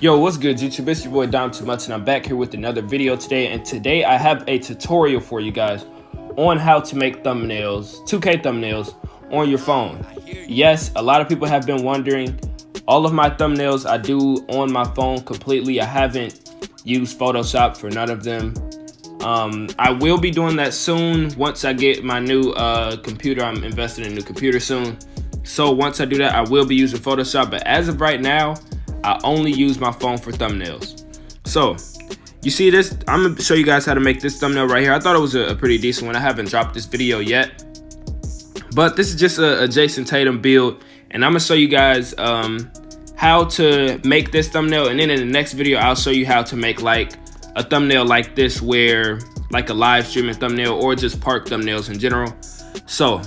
Yo, what's good YouTube? It's your boy Dom Too Much, and I'm back here with another video today. And today I have a tutorial for you guys on how to make thumbnails, 2K thumbnails on your phone. Yes, a lot of people have been wondering. All of my thumbnails I do on my phone completely. I haven't used Photoshop for none of them. I will be doing that soon once I get my new computer. I'm investing in a new computer soon. So once I do that, I will be using Photoshop. But as of right now, I only use my phone for thumbnails. So you see this, I'm gonna show you guys how to make this thumbnail right here. I thought it was a pretty decent one. I haven't dropped this video yet, but this is just a Jason Tatum build, and I'm gonna show you guys how to make this thumbnail. And then in the next video, I'll show you how to make like a thumbnail like this, where like a live streaming thumbnail or just park thumbnails in general. So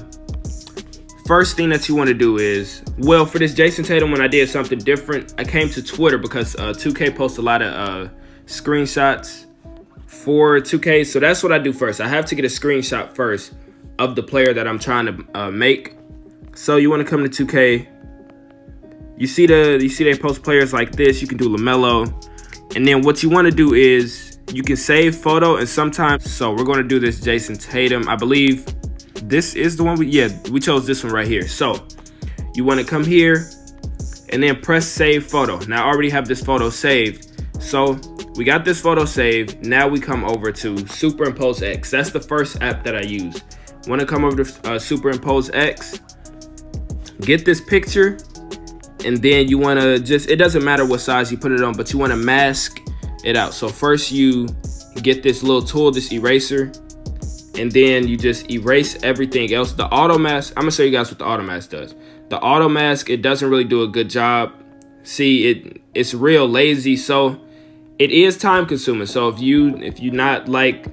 first thing that you want to do is, well, for this Jason Tatum one, I did something different. I came to Twitter because 2K posts a lot of screenshots for 2K. So that's what I do first. I have to get a screenshot first of the player that I'm trying to make. So you want to come to 2K. You see they post players like this. You can do LaMelo. And then what you want to do is you can save photo, and sometimes, so we're going to do this Jason Tatum. I believe this is the one we chose this one right here. So you want to come here and then press save photo. Now I already have this photo saved, so we got this photo saved. Now we come over to Superimpose X. That's the first app that I use. Want to come over to Superimpose X, get this picture, and then you want to just, it doesn't matter what size you put it on, but you want to mask it out. So first you get this little tool, this eraser, and then you just erase everything else. The auto mask, I'm gonna show you guys what the auto mask does. The auto mask, it doesn't really do a good job. See, it's real lazy, so it is time consuming. So if you're not like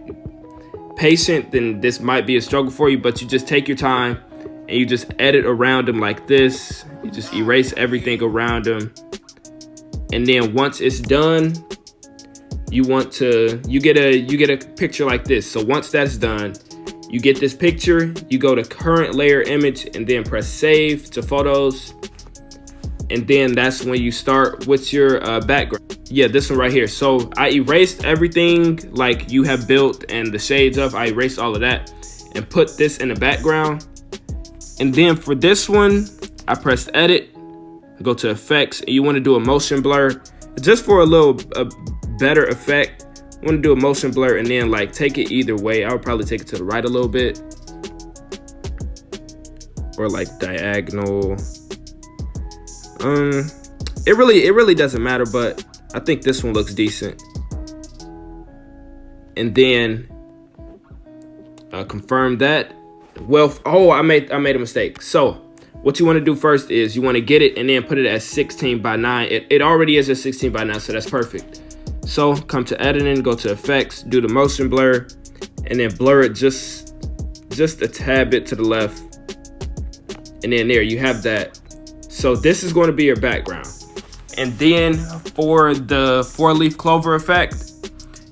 patient, then this might be a struggle for you. But you just take your time and you just edit around them like this. You just erase everything around them, and then once it's done, you get a picture like this. So once that's done, you get this picture, you go to current layer image and then press save to photos, and then that's when you start with your background. Yeah, this one right here. So I erased everything like you have built and the shades of, I erased all of that and put this in the background. And then for this one, I pressed edit, go to effects, and you want to do a motion blur just for a better effect. I want to do a motion blur and then like take it either way. I would probably take it to the right a little bit, or like diagonal. It really doesn't matter, but I think this one looks decent. And then confirm that. Well, oh, I made a mistake. So what you want to do first is you want to get it and then put it at 16 by 9. It already is a 16 by 9, so that's perfect. So come to editing, go to effects, do the motion blur, and then blur it just a tad bit to the left. And then there you have that. So this is going to be your background. And then for the 4-leaf clover effect,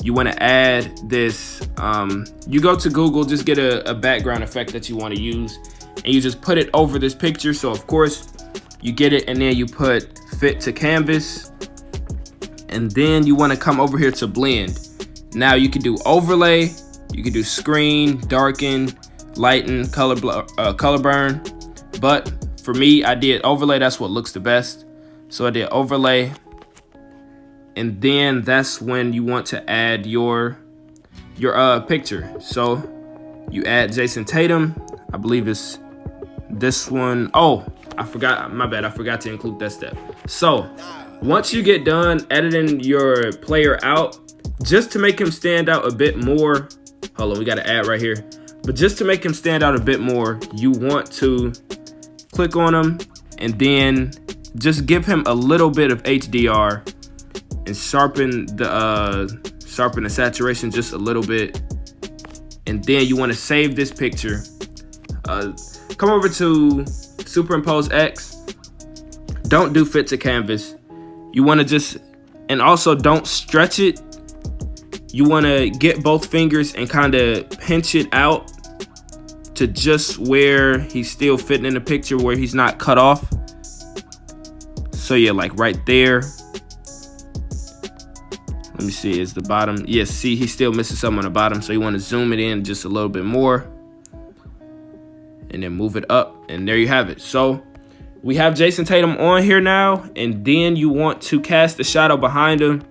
you want to add this. You go to Google, just get a background effect that you want to use, and you just put it over this picture. So of course you get it, and then you put fit to canvas. And then you want to come over here to blend. Now you can do overlay, you can do screen, darken, lighten, color burn. But for me, I did overlay. That's what looks the best. So I did overlay. And then that's when you want to add your picture. So you add Jason Tatum. I believe it's this one. Oh, I forgot. My bad. I forgot to include that step. So once you get done editing your player out, just to make him stand out a bit more, hold on, we got to add right here. But just to make him stand out a bit more, you want to click on him and then just give him a little bit of HDR and sharpen the saturation just a little bit. And then you want to save this picture. Come over to Superimpose X. Don't do fit to canvas. You want to just, and also don't stretch it. You want to get both fingers and kind of pinch it out to just where he's still fitting in the picture, where he's not cut off. So yeah, like right there. Let me see, is the bottom. Yes, see, he's still missing something on the bottom. So you want to zoom it in just a little bit more. And then move it up. And there you have it. So we have Jason Tatum on here now. And then you want to cast the shadow behind him.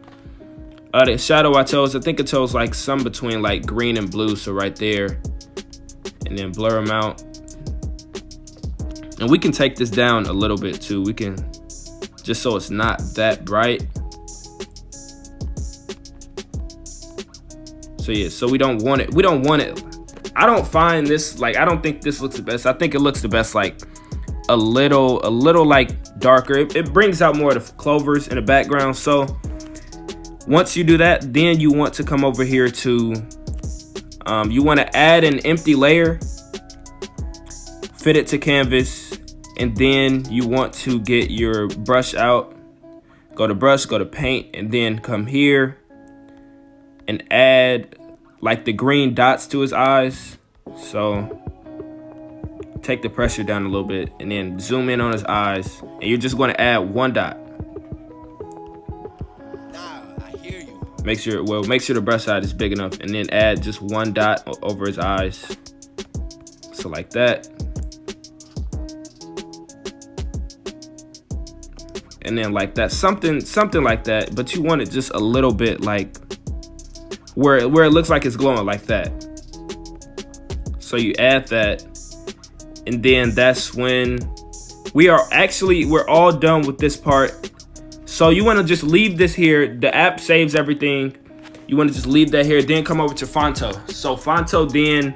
The shadow I think I chose like some between like green and blue. So right there. And then blur them out. And we can take this down a little bit too. We can, just so it's not that bright. So yeah, so we don't want it. I don't find this, like, I don't think this looks the best. I think it looks the best like a little like darker. It brings out more of the clovers in the background. So once you do that, then you want to come over here to, you want to add an empty layer, fit it to canvas, and then you want to get your brush out. Go to brush, go to paint, and then come here and add like the green dots to his eyes. So take the pressure down a little bit and then zoom in on his eyes, and you're just going to add one dot. Make sure the brush side is big enough, and then add just one dot over his eyes. So like that. And then like that, something like that, but you want it just a little bit like where it looks like it's glowing like that. So you add that, and then that's when we're all done with this part. So you want to just leave this here. The app saves everything. You want to just leave that here, then come over to Fonto. So Fonto, then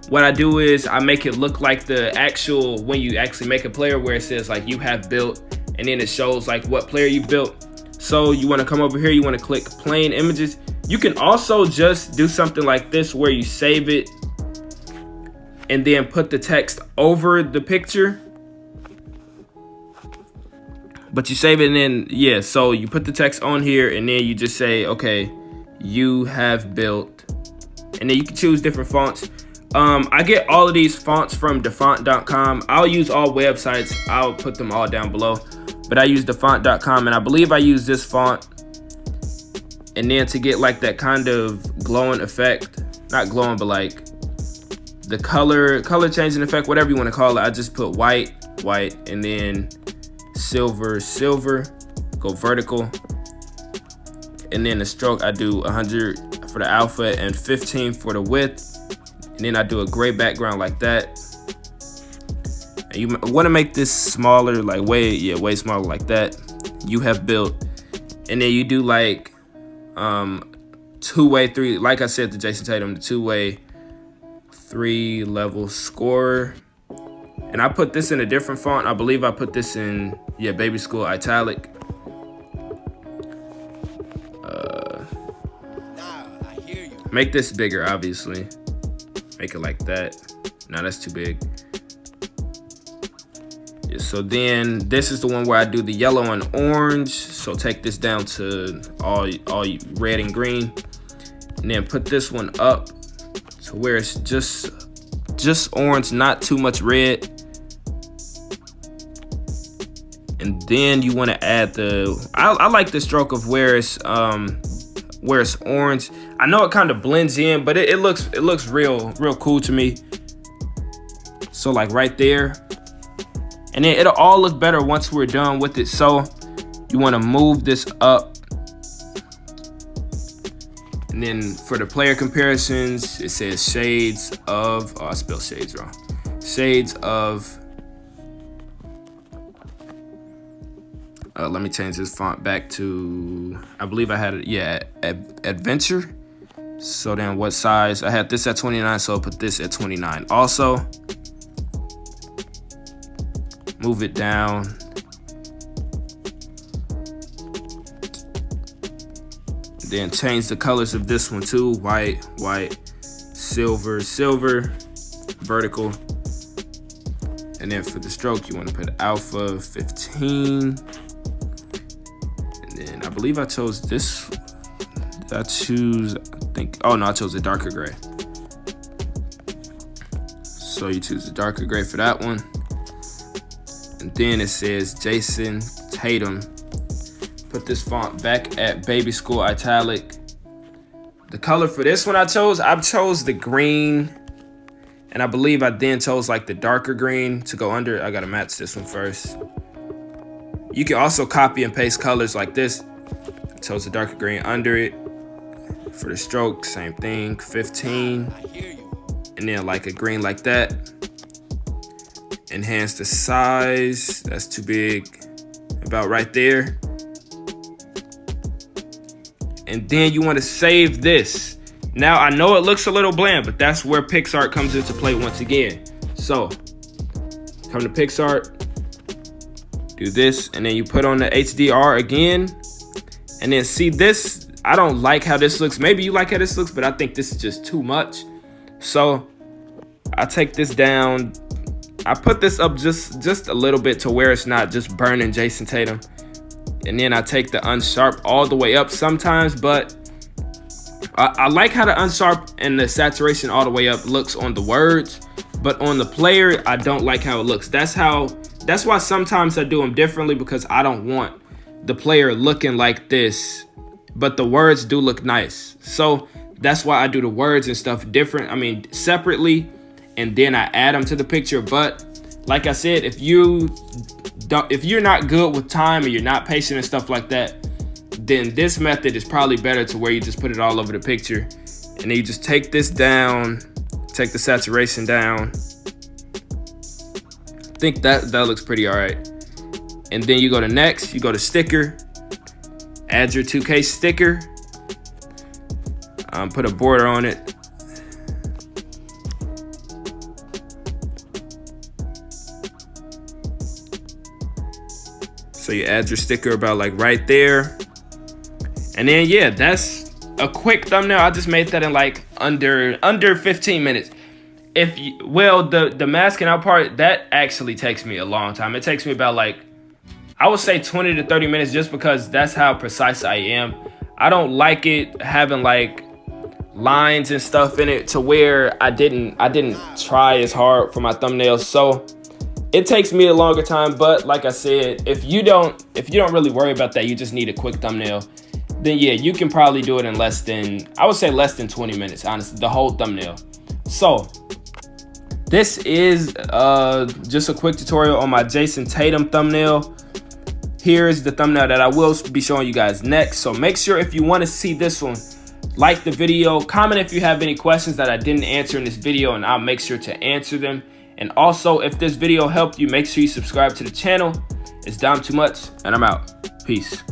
what I do is I make it look like the actual, when you actually make a player, where it says like you have built, and then it shows like what player you built. So you want to come over here, you want to click plain images. You can also just do something like this where you save it and then put the text over the picture. But you save it, and then, yeah, so you put the text on here, and then you just say, okay, you have built, and then you can choose different fonts. I get all of these fonts from defont.com. I'll use all websites. I'll put them all down below. But I use defont.com, and I believe I use this font. And then to get like that kind of glowing effect, not glowing, but like the color changing effect, whatever you want to call it, I just put white, and then silver, go vertical. And then the stroke, I do 100 for the alpha and 15 for the width. And then I do a gray background like that. And you want to make this smaller, like way smaller like that. You have built. And then you do like two-way, three, like I said to Jason Tatum, the two-way 3-level scorer. And I put this in a different font. I believe I put this in, Baby School Italic. Make this bigger, obviously. Make it like that. No, that's too big. Yeah, so then this is the one where I do the yellow and orange. So take this down to all red and green, and then put this one up to where it's just orange, not too much red. And then you want to add the, I like the stroke of where it's orange. I know it kind of blends in, but it looks real cool to me. So like right there. And then it'll all look better once we're done with it. So you want to move this up. And then for the player comparisons, it says shades of, I spelled shades wrong. Shades of, let me change this font back to, I believe I had it, Adventure. So then what size? I had this at 29, so I'll put this at 29. Also, move it down. Then change the colors of this one too. White, silver, vertical. And then for the stroke, you want to put alpha 15. And then I believe I chose this. I chose a darker gray. So you choose the darker gray for that one. And then it says Jason Tatum. put this font back at baby school italic. The color for this one I chose the green. And I believe I then chose like the darker green to go under. I gotta match this one first. You can also copy and paste colors like this. I chose the darker green under it. For the stroke, same thing, 15. And then like a green like that. Enhance the size, that's too big. About right there. And then you wanna save this. Now, I know it looks a little bland, but that's where PicsArt comes into play once again. So, come to PicsArt, do this, and then you put on the HDR again. And then see this, I don't like how this looks. Maybe you like how this looks, but I think this is just too much. So, I take this down. I put this up just a little bit to where it's not just burning Jason Tatum. And then I take the unsharp all the way up sometimes, but I like how the unsharp and the saturation all the way up looks on the words, but on the player, I don't like how it looks. That's why sometimes I do them differently, because I don't want the player looking like this, but the words do look nice. So that's why I do the words and stuff different. I mean, separately, and then I add them to the picture. But like I said, if you're not good with time and you're not patient and stuff like that, then this method is probably better, to where you just put it all over the picture. And then you just take this down, take the saturation down. I think that looks pretty all right. And then you go to next, you go to sticker, add your 2K sticker, put a border on it. So you add your sticker about like right there. And then, yeah, that's a quick thumbnail. I just made that in like under 15 minutes. The masking out part, that actually takes me a long time. It takes me about like, I would say 20 to 30 minutes, just because that's how precise I am. I don't like it having like lines and stuff in it, to where I didn't try as hard for my thumbnails. So it takes me a longer time. But like I said, if you don't really worry about that, you just need a quick thumbnail, then yeah, you can probably do it in less than 20 minutes, honestly, the whole thumbnail. So this is just a quick tutorial on my Jason Tatum thumbnail. Here's the thumbnail that I will be showing you guys next. So make sure, if you want to see this one, like the video, comment if you have any questions that I didn't answer in this video, and I'll make sure to answer them. And also, if this video helped you, make sure you subscribe to the channel. It's Dom Too Much, and I'm out. Peace.